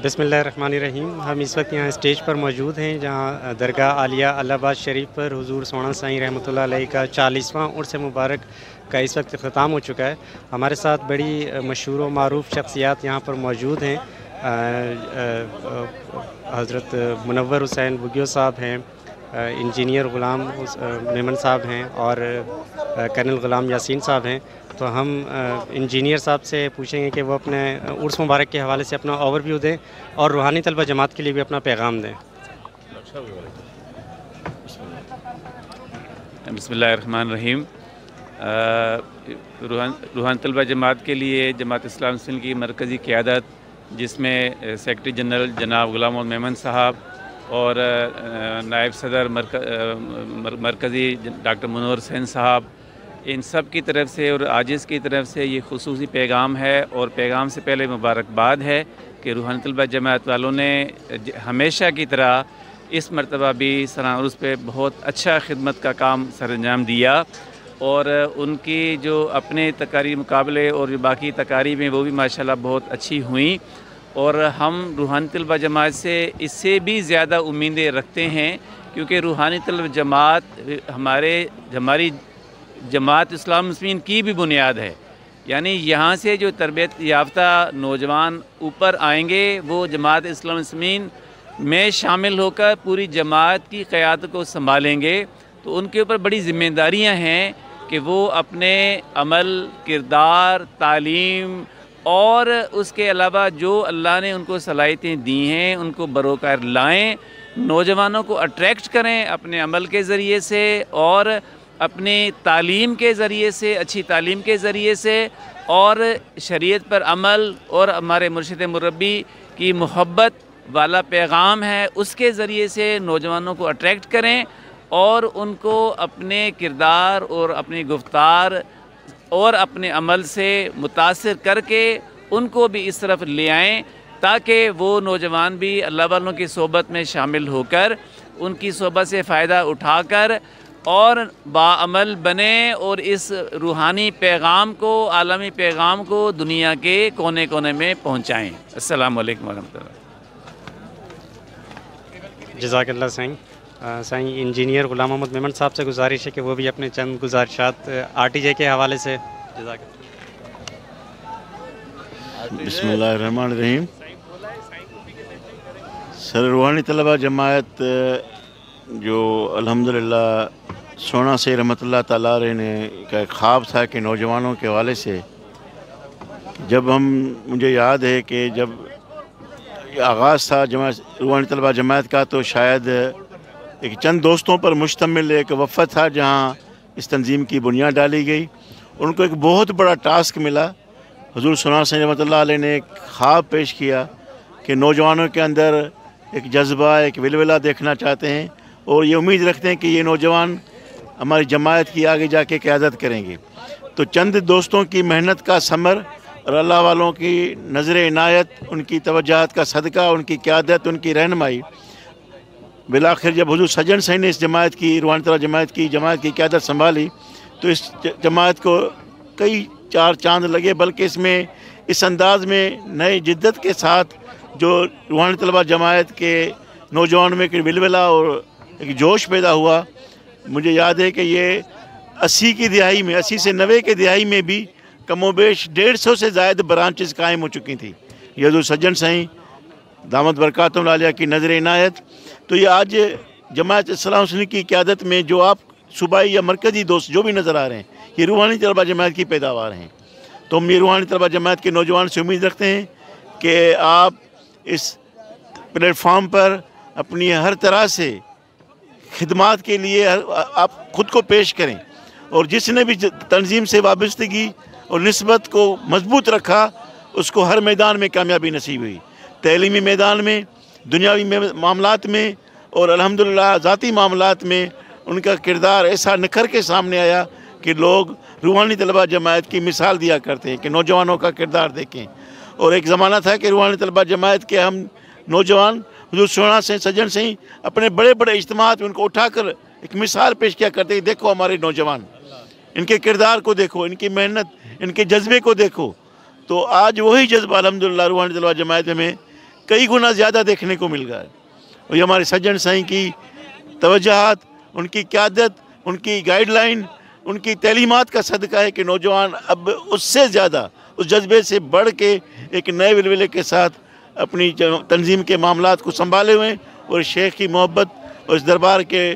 बिस्मिल्लाहिर्रहमानिर्रहीम। हम इस वक्त यहाँ स्टेज पर मौजूद हैं जहाँ दरगाह आलिया अल्लाहबाद शरीफ पर हुजूर सोना साईं रहमतुल्लाह अलैह का 40वां उर्स मुबारक का इस वक्त ख़त्म हो चुका है। हमारे साथ बड़ी मशहूर व मारूफ़ शख्सियात यहाँ पर मौजूद हैं। हज़रत मुनव्वर हुसैन बुगियो साहब हैं, इंजीनियर ग़ुलाम मेमन साहब हैं और कर्नल ग़ुलाम यासीन साहब हैं। तो हम इंजीनियर साहब से पूछेंगे कि वो अपने उर्स मुबारक के हवाले से अपना ओवरव्यू दें और रूहानी तलबा जमात के लिए भी अपना पैगाम दें। बिस्मिल्लाहिर्रहमानिर्रहीम। रूहानी तलबा जमात के लिए जमात इस्लामी सिंध की मरकज़ी क़यादत, जिसमें सेक्रेटरी जनरल जनाब ग़ुलाम मोहम्मद मेमन साहब और नायब सदर मरकज़ी डॉक्टर मुनव्वर हुसैन साहब, इन सब की तरफ से और आजिज़ की तरफ से ये खुसूसी पैगाम है। और पैगाम से पहले मुबारकबाद है कि रूहानी तलबा जमात वालों ने हमेशा की तरह इस मरतबा भी सलाना उर्स पे बहुत अच्छा खिदमत का काम सरअंजाम दिया और उनकी जो अपने तकारीर मुकाबले और जो बाकी तकारीब हैं वो भी माशाल्लाह बहुत अच्छी हुई। और हम रूहानी तलबा जमात से इससे भी ज़्यादा उम्मीदें रखते हैं, क्योंकि रूहानी तलबा जमात हमारी जमात इस्लामी मुस्लिमीन की भी बुनियाद है। यानी यहाँ से जो तरबियत याफ्ता नौजवान ऊपर आएंगे वो जमात इस्लामी मुस्लिमीन में शामिल होकर पूरी जमात की क़यादत को संभालेंगे। तो उनके ऊपर बड़ी ज़िम्मेदारियाँ हैं कि वो अपने अमल, किरदार, तालीम और उसके अलावा जो अल्लाह ने उनको सलाहियतें दी हैं उनको बरोकार लाएँ, नौजवानों को अट्रैक्ट करें अपने अमल के ज़रिए से और अपनी तालीम के ज़रिए से, अच्छी तालीम के ज़रिए से और शरीयत पर अमल और हमारे मुर्शिद मुरब्बी की मोहब्बत वाला पैगाम है उसके ज़रिए से नौजवानों को अट्रैक्ट करें और उनको अपने किरदार और अपनी गुफ्तार और अपने अमल से मुतासिर करके उनको भी इस तरफ ले आएँ, ताकि वो नौजवान भी अल्लाह वालों की सोहबत में शामिल होकर उनकी सोहबत से फ़ायदा उठाकर और बाअमल बने और इस रूहानी पैगाम को, आलमी पैगाम को दुनिया के कोने कोने में पहुँचाएँ। अस्सलामु अलैकुम वरहमतुल्लाह। जज़ाकल्लाह साईं। साईं इंजीनियर ग़ुलाम मोहम्मद मेमन साहब से गुजारिश है कि वो भी अपने चंद गुजारिशात आरटीजे के हवाले से। बिस्मिल्लाहिर्रहमानिर्रहीम। सर, रूहानी तलबा जमात जो अल्हम्दुलिल्लाह सोना से रहमतुल्लाह ताला अलैह ने का ख्वाब था कि नौजवानों के हवाले से, जब मुझे याद है कि जब आगाज़ था रूहानी तलबा जमात का, तो शायद एक चंद दोस्तों पर मुश्तमिल एक वफ़द था जहाँ इस तंजीम की बुनियाद डाली गई। उनको एक बहुत बड़ा टास्क मिला। हुज़ूर सोना साईं रहमतुल्लाह अलैह ने एक ख्वाब पेश किया कि नौजवानों के अंदर एक जज्बा, एक विलविला देखना चाहते हैं और ये उम्मीद रखते हैं कि ये नौजवान हमारी जमात की आगे जाके क़यादत करेंगे। तो चंद दोस्तों की मेहनत का समर और अल्लाह वालों की नज़र इनायत, उनकी तवज्जुहात का सदका, उनकी क़यादत, उनकी रहनुमाई, बिलाखिर जब हुज़ूर सज्जन साईं ने इस जमात की, रूहानी तलबा जमात की क़यादत संभाली, तो इस जमात को कई चार चांद लगे। बल्कि इसमें इस अंदाज़ में नए जिद्दत के साथ जो रूहानी तलबा जमात के नौजवान में एक विलविला और एक जोश पैदा हुआ। मुझे याद है कि ये 80 की दिहाई में, 80 से 90 के दिहाई में भी कमोबेश 150 से ज़ायद ब्रांचेस कायम हो चुकी थी। ये हुज़ूर सज्जन साईं दामद बरकातुहुल आलिया की नज़र इनायत। तो ये आज जमात इस्लामी सिंध की क़यादत में जो आप सूबाई या मरकज़ी दोस्त जो भी नज़र आ रहे हैं, ये रूहानी तलबा जमात की पैदावार हैं। तो हम ये रूहानी तलबा जमात के नौजवान से उम्मीद रखते हैं कि आप इस प्लेटफार्म पर अपनी हर तरह से खिदमात के लिए आप ख़ुद को पेश करें और जिसने भी तंजीम से वाबस्तगी और निस्बत को मजबूत रखा उसको हर मैदान में कामयाबी नसीब हुई। तैलीमी मैदान में, दुनियावी मामलात में और अल्हम्दुलिल्लाह ज़ाती मामलात में उनका किरदार ऐसा निखर के सामने आया कि लोग रूहानी तलबा जमात की मिसाल दिया करते हैं कि नौजवानों का किरदार देखें। और एक ज़माना था कि रूहानी तलबा जमात के हम नौजवान हुज़ूर सोना से सज्जन से अपने बड़े बड़े इज्तिमात में उनको उठाकर एक मिसाल पेश किया करते हैं, देखो हमारे नौजवान, इनके किरदार को देखो, इनकी मेहनत, इनके जज्बे को देखो। तो आज वही जज्बा अल्हम्दुलिल्लाह रूहानी तलबा जमात में कई गुना ज़्यादा देखने को मिल गया है। और ये हमारे सज्जन साईं की तवज्जुहात, उनकी क़यादत, उनकी गाइडलाइन, उनकी तालीमात का सदका है कि नौजवान अब उससे ज़्यादा, उस जज्बे से बढ़ के एक नए विलवले के साथ अपनी तंजीम के मामलात को संभाले हुए हैं और शेख की मोहब्बत और इस दरबार के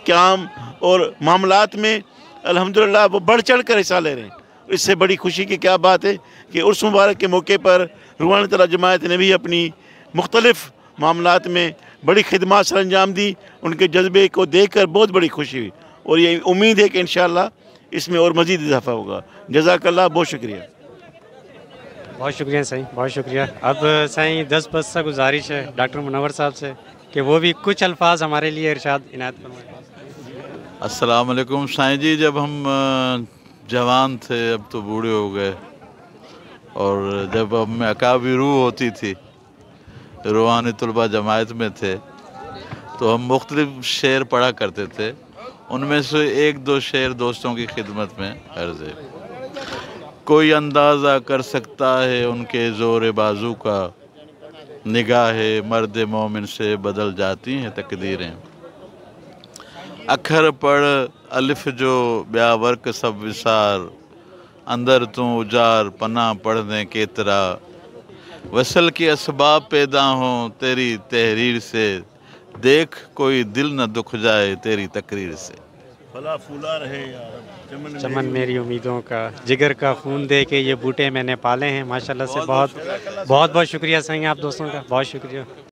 क़याम और मामलात में अल्हम्दुलिल्लाह वो बढ़ चढ़ कर हिस्सा ले रहे हैं। इससे बड़ी खुशी की क्या बात है कि उर्स मुबारक के मौके पर रुहानी तला जमायत ने भी अपनी मुख्तलिफ मामलात में बड़ी खिदमत सर अंजाम दी। उनके जज्बे को देख कर बहुत बड़ी खुशी हुई और ये उम्मीद है कि इंशाअल्लाह इसमें और मज़ीद इजाफा होगा। जज़ाकल्लाह, बहुत शुक्रिया। बहुत शुक्रिया साईं, बहुत शुक्रिया। अब साईं 10 बस से गुजारिश है डॉक्टर मुनव्वर साहब से कि वो भी कुछ अल्फाज हमारे लिए इरशाद इनायत फरमाएं। अस्सलाम वालेकुम साईं जी। जब हम जवान थे, अब तो बूढ़े हो गए, और जब हम अकाबी रूह होती थी, रूहानी तलबा जमायत में थे, तो हम मुख्तलिफ शेर पढ़ा करते थे। उनमें से एक दो शेर दोस्तों की खिदमत में अर्ज़ है। कोई अंदाज़ा कर सकता है उनके ज़ोर बाजू का, निगाह मर्द मोमिन से बदल जाती हैं तकदीरें। अखर पढ़ अलिफ जो ब्या वर्क सब विसार, अंदर तू उजार पना पढ़ने के तरह। वसल के असबाब पैदा हों तेरी तहरीर से, देख कोई दिल न दुख जाए तेरी तकरीर से। फला फूला रहे चमन मेरी उम्मीदों का, जिगर का खून दे के ये बूटे मैंने पाले हैं। माशाल्लाह से बहुत बहुत शुक्रिया साईं आप दोस्तों का, बहुत शुक्रिया।